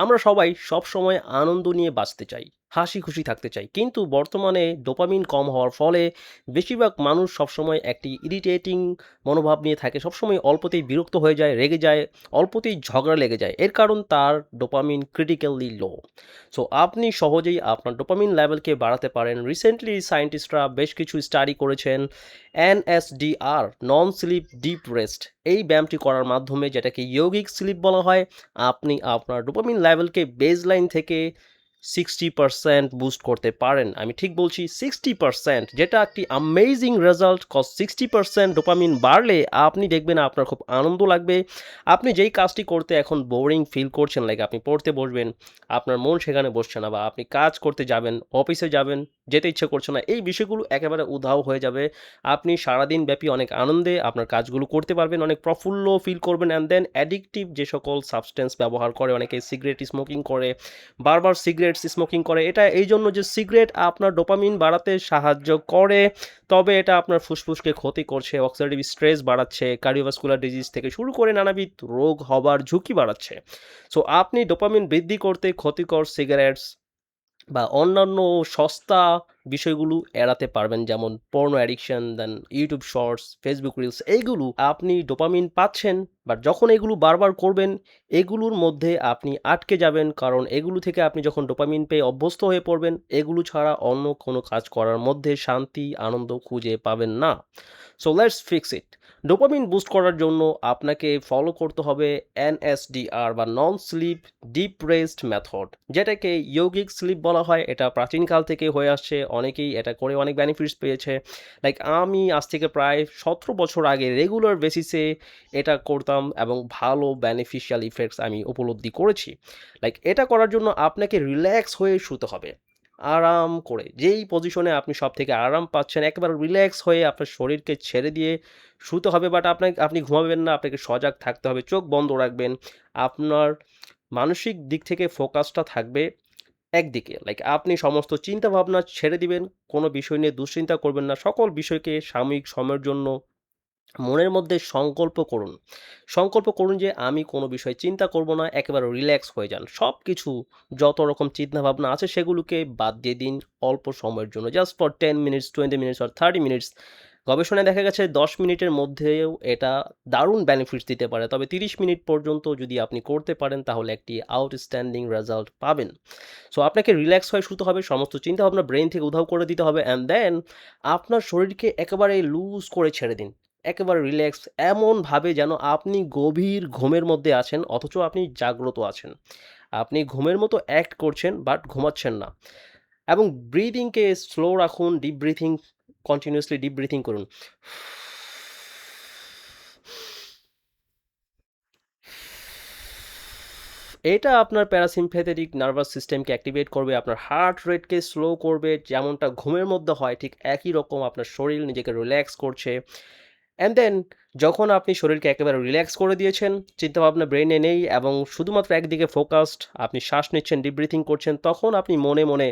আমরা সবাই সবসময় আনন্দ নিয়ে বাঁচতে চাই, হাসি খুশি থাকতে চাই। কিন্তু বর্তমানে ডোপামিন কম হওয়ার ফলে বেশিরভাগ মানুষ সবসময় একটি ইরিটেটিং মনোভাব নিয়ে থাকে। সবসময় অল্পতেই বিরক্ত হয়ে যায়, রেগে যায়, অল্পতেই ঝগড়া লেগে যায়। এর কারণ তার ডোপামিন ক্রিটিক্যালি লো। সো আপনি সহজেই আপনার ডোপামিন লেভেলকে বাড়াতে পারেন। রিসেন্টলি সায়েন্টিস্টরা বেশ কিছু স্টাডি করেছেন। NSDR, নন স্লিপ ডিপ রেস্ট, এই ব্যায়ামটি করার মাধ্যমে, যেটাকে ইয়োগিক স্লিপ বলা হয়, আপনি আপনার ডোপামিন লেভেলকে বেজলাইন থেকে 60% বুস্ট করতে পারেন। আমি ঠিক বলছি 60%, যেটা একটি অ্যামেজিং রেজাল্ট। কজ 60% ডোপামিন বাড়লে আপনি দেখবেন আপনার খুব আনন্দ লাগবে। আপনি যেই কাজটি করতে এখন বোরিং ফিল করছেন, লাইক আপনি পড়তে বসবেন, আপনার মন সেখানে বসছে না, বা আপনি কাজ করতে যাবেন, অফিসে যাবেন, যেতে ইচ্ছে করছে না, এই বিষয়গুলো একেবারে উধাও হয়ে যাবে। আপনি সারাদিন ব্যাপী অনেক আনন্দে আপনার কাজগুলো করতে পারবেন, অনেক প্রফুল্ল ফিল করবেন। অ্যান্ড দেন অ্যাডিকটিভ যে সকল সাবস্টেন্স ব্যবহার করে, অনেকে সিগারেট স্মোকিং করে, বারবার সিগারেট স্মোকিং করে, এটা এই জন্য যে সিগারেট আপনার ডোপামিন বাড়াতে সাহায্য করে, তবে এটা আপনার ফুসফুসকে ক্ষতি করছে, অক্সিডেটিভ স্ট্রেস বাড়াচ্ছে, কার্ডিওভাস্কুলার ডিজিজ থেকে শুরু করে নানাবিধ রোগ হবার ঝুঁকি বাড়াচ্ছে। সো আপনি ডোপামিন বৃদ্ধি করতে ক্ষতিকর সিগারেটস বা অন্যান্য সস্তা বিষয়গুলো এড়াতে পারবেন, যেমন পর্নো অ্যাডিকশন, দেন ইউটিউব শর্টস, ফেসবুক রিলস। এইগুলো আপনি ডোপামিন পাচ্ছেন, বাট যখন এগুলো বারবার করবেন, এগুলোর মধ্যে আপনি আটকে যাবেন, কারণ এগুলো থেকে আপনি যখন ডোপামিন পেয়ে অভ্যস্ত হয়ে পড়বেন, এগুলো ছাড়া অন্য কোনো কাজ করার মধ্যে শান্তি, আনন্দ খুঁজে পাবেন না। So let's fix it. Dopamine boost করার জন্য আপনাকে ফলো করতে হবে NSDR বা নন স্লিপ ডিপ রেস্ট মেথড, যেটাকে ইয়োগিক স্লিপ বলা হয়। এটা প্রাচীনকাল থেকে হয়ে আসছে, অনেকেই এটা করে অনেক বেনিফিটস পেয়েছে। লাইক আমি আজ থেকে প্রায় 17 বছর আগে রেগুলার বেসিসে এটা করতাম, এবং ভালো বেনিফিশিয়াল ইফেক্টস আমি উপলব্ধি করেছি। লাইক এটা করার জন্য আপনাকে রিল্যাক্স হয়ে শুতে হবে, আরাম করে, যেই পজিশনে আপনি সব থেকে আরাম পাচ্ছেন, একেবারে রিল্যাক্স হয়ে আপনার শরীরকে ছেড়ে দিয়ে শুতে হবে। বাট আপনি ঘুমাবেন না, আপনাকে সজাগ থাকতে হবে, চোখ বন্ধ রাখবেন। আপনার মানসিক দিক থেকে ফোকাসটা থাকবে একদিকে, লাইক আপনি সমস্ত চিন্তা ভাবনা ছেড়ে দিবেন, কোনো বিষয় নিয়ে দুশ্চিন্তা করবেন না, সকল বিষয়কে সাময়িক সময়ের জন্য মনের মধ্যে সংকল্প করুন যে আমি কোনো বিষয় চিন্তা করব না, একেবারে রিল্যাক্স হয়ে যান। সব কিছু, যত রকম চিন্তাভাবনা আছে সেগুলোকে বাদ দিয়ে দিন অল্প সময়ের জন্য, just for 10 minutes, 20 minutes or 30 minutes. গবেষণায় দেখা গেছে 10 মিনিটের মধ্যেও এটা দারুণ বেনিফিটস দিতে পারে, তবে 30 মিনিট পর্যন্ত যদি আপনি করতে পারেন তাহলে একটি আউটস্ট্যান্ডিং রেজাল্ট পাবেন। সো আপনাকে রিল্যাক্স হয়ে শুতে হবে, সমস্ত চিন্তাভাবনা ব্রেন থেকে উধাও করে দিতে হবে, অ্যান্ড দেন আপনার শরীরকে একেবারে লুজ করে ছেড়ে দিন, একেবারে রিল্যাক্স, এমনভাবে যেন আপনি গভীর ঘুমের মধ্যে আছেন, অথচ আপনি জাগ্রত আছেন। আপনি ঘুমের মতো অ্যাক্ট করছেন, বাট ঘুমাচ্ছেন না। এবং ব্রিদিংকে স্লো রাখুন, deep breathing, continuously deep breathing করুন। এটা আপনার প্যারাসিম্প্যাথেটিক নার্ভাস সিস্টেমকে অ্যাক্টিভেট করবে, আপনার হার্ট রেটকে স্লো করবে, যেমনটা ঘুমের মধ্যে হয় ঠিক একই রকম আপনার শরীর নিজেকে রিল্যাক্স করছে। অ্যান্ড দেন যখন আপনি শরীরকে একেবারে রিল্যাক্স করে দিয়েছেন, চিন্তাভাবনা ব্রেনে নেই, এবং শুধুমাত্র একদিকে ফোকাসড, আপনি শ্বাস নিচ্ছেন, ডিপ ব্রিথিং করছেন, তখন আপনি মনে মনে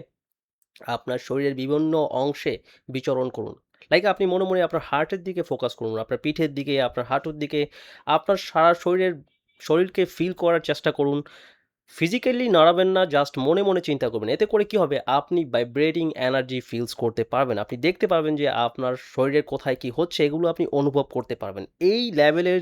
আপনার শরীরের বিভিন্ন অংশে বিচরণ করুন। লাইক আপনি মনে মনে আপনার হার্টের দিকে ফোকাস করুন, আপনার পিঠের দিকে, আপনার হাঁটুর দিকে, আপনার সারা শরীরকে ফিল করার চেষ্টা করুন। ফিজিক্যালি নাড়াবেন না, জাস্ট মনে মনে চিন্তা করবেন। এতে করে কি হবে, আপনি ভাইব্রেটিং এনার্জি ফিলস করতে পারবেন, আপনি দেখতে পারবেন যে আপনার শরীরের কোথায় কি হচ্ছে, এগুলো আপনি অনুভব করতে পারবেন। এই লেভেলের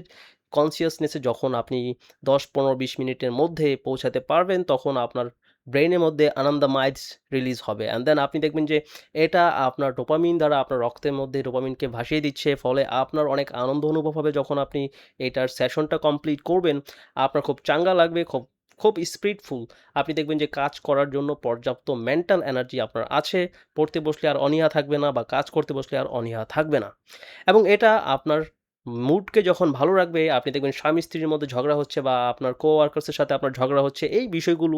কনসিয়াসনেসে যখন আপনি 10, 15, 20 মিনিটের মধ্যে পৌঁছাতে পারবেন, তখন আপনার ব্রেনের মধ্যে আনন্দমাইডস রিলিজ হবে, অ্যান্ড দেন আপনি দেখবেন যে এটা আপনার ডোপামিন দ্বারা আপনার রক্তের মধ্যে ডোপামিনকে ভাসিয়ে দিচ্ছে, ফলে আপনার অনেক আনন্দ অনুভব হবে। যখন আপনি এটার সেশনটা কমপ্লিট করবেন, আপনার খুব চাঙ্গা লাগবে, খুব খুব স্পিরিটফুল। আপনি দেখবেন যে কাজ করার জন্য পর্যাপ্ত মেন্টাল এনার্জি আপনার আছে। পড়তে বসলে আর অনীহা থাকবে না, বা কাজ করতে বসলে আর অনীহা থাকবে না। এবং এটা আপনার মুডকে যখন ভালো রাখবে, আপনি দেখবেন স্বামী-স্ত্রীর মধ্যে ঝগড়া হচ্ছে, বা আপনার কো-ওয়ার্কার্সের সাথে আপনার ঝগড়া হচ্ছে, এই বিষয়গুলো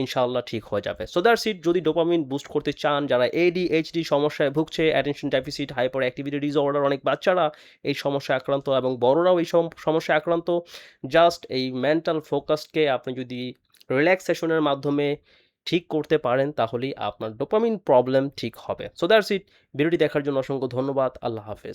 ইনশাআল্লাহ ঠিক হয়ে যাবে। So that's it. যদি ডোপামিন বুস্ট করতে চান, যারা ADHD সমস্যায় ভুগছে, attention deficit hyper activity disorder, অনেক বাচ্চারা এই সমস্যায় আক্রান্ত, এবং বড়রাও এই সমস্যায় আক্রান্ত, জাস্ট এই মেন্টাল ফোকাসকে আপনি যদি রিল্যাক্সেশনের মাধ্যমে ঠিক করতে পারেন, তাহলেই আপনার ডোপামিন প্রবলেম ঠিক হবে। So that's it. ভিডিওটি দেখার জন্য অসংখ্য ধন্যবাদ। আল্লাহ হাফেজ।